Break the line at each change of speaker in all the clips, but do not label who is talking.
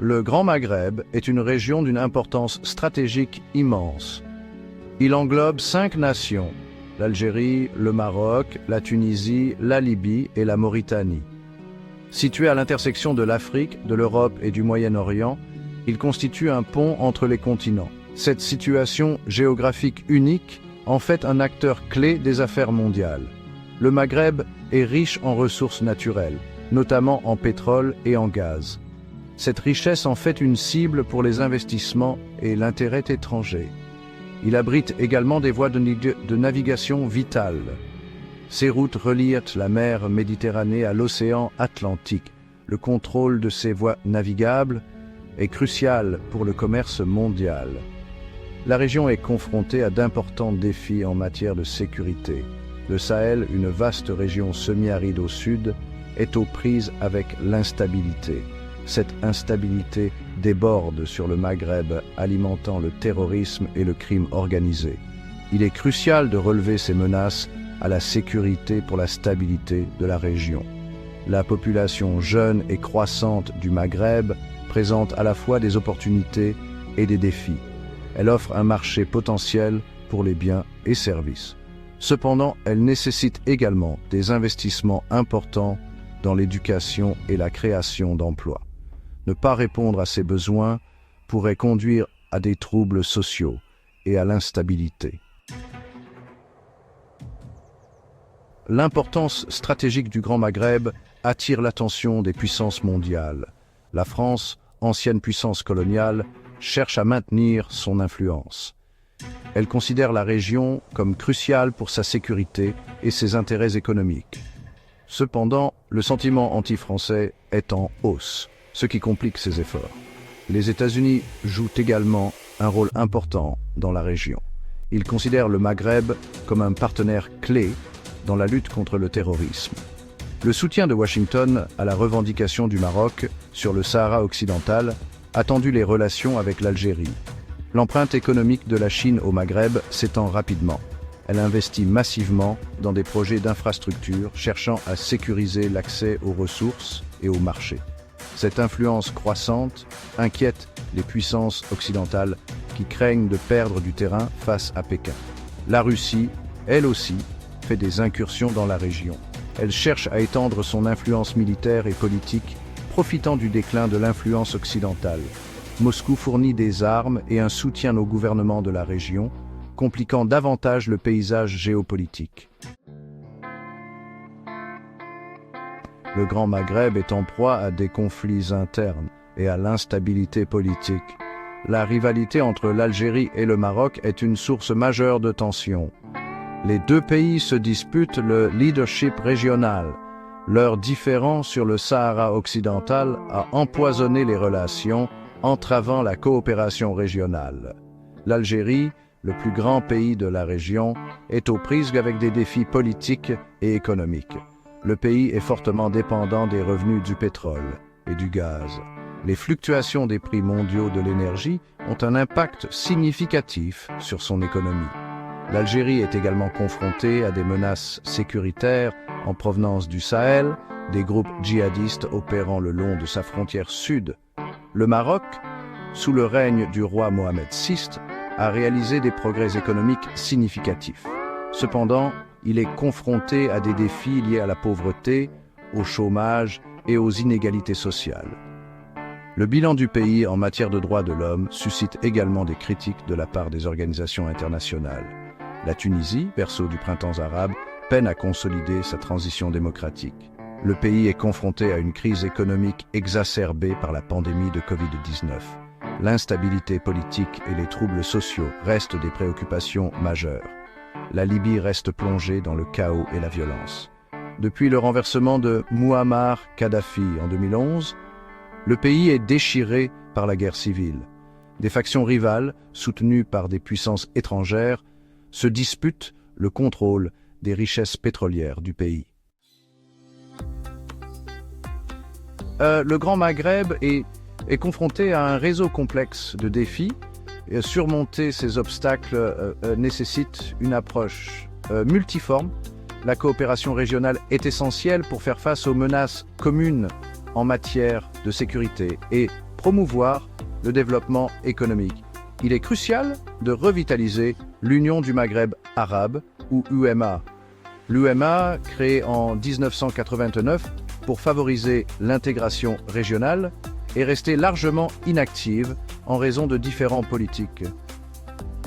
Le Grand Maghreb est une région d'une importance stratégique immense. Il englobe 5 nations, l'Algérie, le Maroc, la Tunisie, la Libye et la Mauritanie. Situé à l'intersection de l'Afrique, de l'Europe et du Moyen-Orient, il constitue un pont entre les continents. Cette situation géographique unique en fait un acteur clé des affaires mondiales. Le Maghreb est riche en ressources naturelles, notamment en pétrole et en gaz. Cette richesse en fait une cible pour les investissements et l'intérêt étranger. Il abrite également des voies de navigation vitales. Ces routes relient la mer Méditerranée à l'océan Atlantique. Le contrôle de ces voies navigables est crucial pour le commerce mondial. La région est confrontée à d'importants défis en matière de sécurité. Le Sahel, une vaste région semi-aride au sud, est aux prises avec l'instabilité. Cette instabilité déborde sur le Maghreb, alimentant le terrorisme et le crime organisé. Il est crucial de relever ces menaces à la sécurité pour la stabilité de la région. La population jeune et croissante du Maghreb présente à la fois des opportunités et des défis. Elle offre un marché potentiel pour les biens et services. Cependant, elle nécessite également des investissements importants dans l'éducation et la création d'emplois. Ne pas répondre à ces besoins pourrait conduire à des troubles sociaux et à l'instabilité. L'importance stratégique du Grand Maghreb attire l'attention des puissances mondiales. La France, ancienne puissance coloniale, cherche à maintenir son influence. Elle considère la région comme cruciale pour sa sécurité et ses intérêts économiques. Cependant, le sentiment anti-français est en hausse, ce qui complique ses efforts. Les États-Unis jouent également un rôle important dans la région. Ils considèrent le Maghreb comme un partenaire clé dans la lutte contre le terrorisme. Le soutien de Washington à la revendication du Maroc sur le Sahara occidental a tendu les relations avec l'Algérie. L'empreinte économique de la Chine au Maghreb s'étend rapidement. Elle investit massivement dans des projets d'infrastructure cherchant à sécuriser l'accès aux ressources et aux marchés. Cette influence croissante inquiète les puissances occidentales qui craignent de perdre du terrain face à Pékin. La Russie, elle aussi, fait des incursions dans la région. Elle cherche à étendre son influence militaire et politique, profitant du déclin de l'influence occidentale. Moscou fournit des armes et un soutien au gouvernement de la région, compliquant davantage le paysage géopolitique. Le Grand Maghreb est en proie à des conflits internes et à l'instabilité politique. La rivalité entre l'Algérie et le Maroc est une source majeure de tensions. Les deux pays se disputent le leadership régional. Leur différend sur le Sahara occidental a empoisonné les relations, entravant la coopération régionale. L'Algérie, le plus grand pays de la région, est aux prises avec des défis politiques et économiques. Le pays est fortement dépendant des revenus du pétrole et du gaz. Les fluctuations des prix mondiaux de l'énergie ont un impact significatif sur son économie. L'Algérie est également confrontée à des menaces sécuritaires en provenance du Sahel, des groupes djihadistes opérant le long de sa frontière sud. Le Maroc, sous le règne du roi Mohamed VI, a réalisé des progrès économiques significatifs. Cependant, il est confronté à des défis liés à la pauvreté, au chômage et aux inégalités sociales. Le bilan du pays en matière de droits de l'homme suscite également des critiques de la part des organisations internationales. La Tunisie, berceau du printemps arabe, peine à consolider sa transition démocratique. Le pays est confronté à une crise économique exacerbée par la pandémie de Covid-19. L'instabilité politique et les troubles sociaux restent des préoccupations majeures. La Libye reste plongée dans le chaos et la violence. Depuis le renversement de Mouammar Kadhafi en 2011, le pays est déchiré par la guerre civile. Des factions rivales, soutenues par des puissances étrangères, se disputent le contrôle des richesses pétrolières du pays. Le Grand Maghreb est confronté à un réseau complexe de défis. Et surmonter ces obstacles nécessite une approche multiforme. La coopération régionale est essentielle pour faire face aux menaces communes en matière de sécurité et promouvoir le développement économique. Il est crucial de revitaliser l'Union du Maghreb arabe, ou UMA. L'UMA, créée en 1989 pour favoriser l'intégration régionale, est restée largement inactive en raison de différends politiques.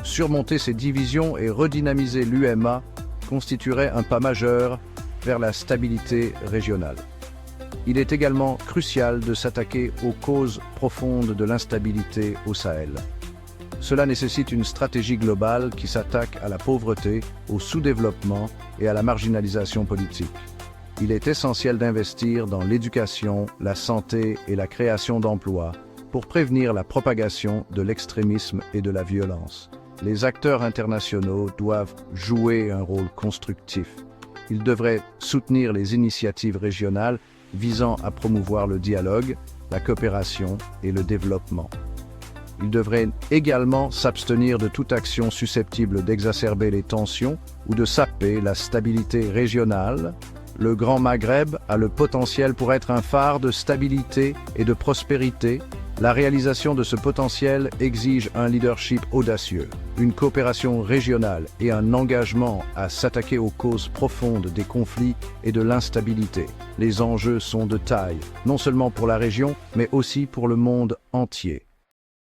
Surmonter ces divisions et redynamiser l'UMA constituerait un pas majeur vers la stabilité régionale. Il est également crucial de s'attaquer aux causes profondes de l'instabilité au Sahel. Cela nécessite une stratégie globale qui s'attaque à la pauvreté, au sous-développement et à la marginalisation politique. Il est essentiel d'investir dans l'éducation, la santé et la création d'emplois pour prévenir la propagation de l'extrémisme et de la violence. Les acteurs internationaux doivent jouer un rôle constructif. Ils devraient soutenir les initiatives régionales visant à promouvoir le dialogue, la coopération et le développement. Ils devraient également s'abstenir de toute action susceptible d'exacerber les tensions ou de saper la stabilité régionale. Le Grand Maghreb a le potentiel pour être un phare de stabilité et de prospérité. La réalisation de ce potentiel exige un leadership audacieux, une coopération régionale et un engagement à s'attaquer aux causes profondes des conflits et de l'instabilité. Les enjeux sont de taille, non seulement pour la région, mais aussi pour le monde entier.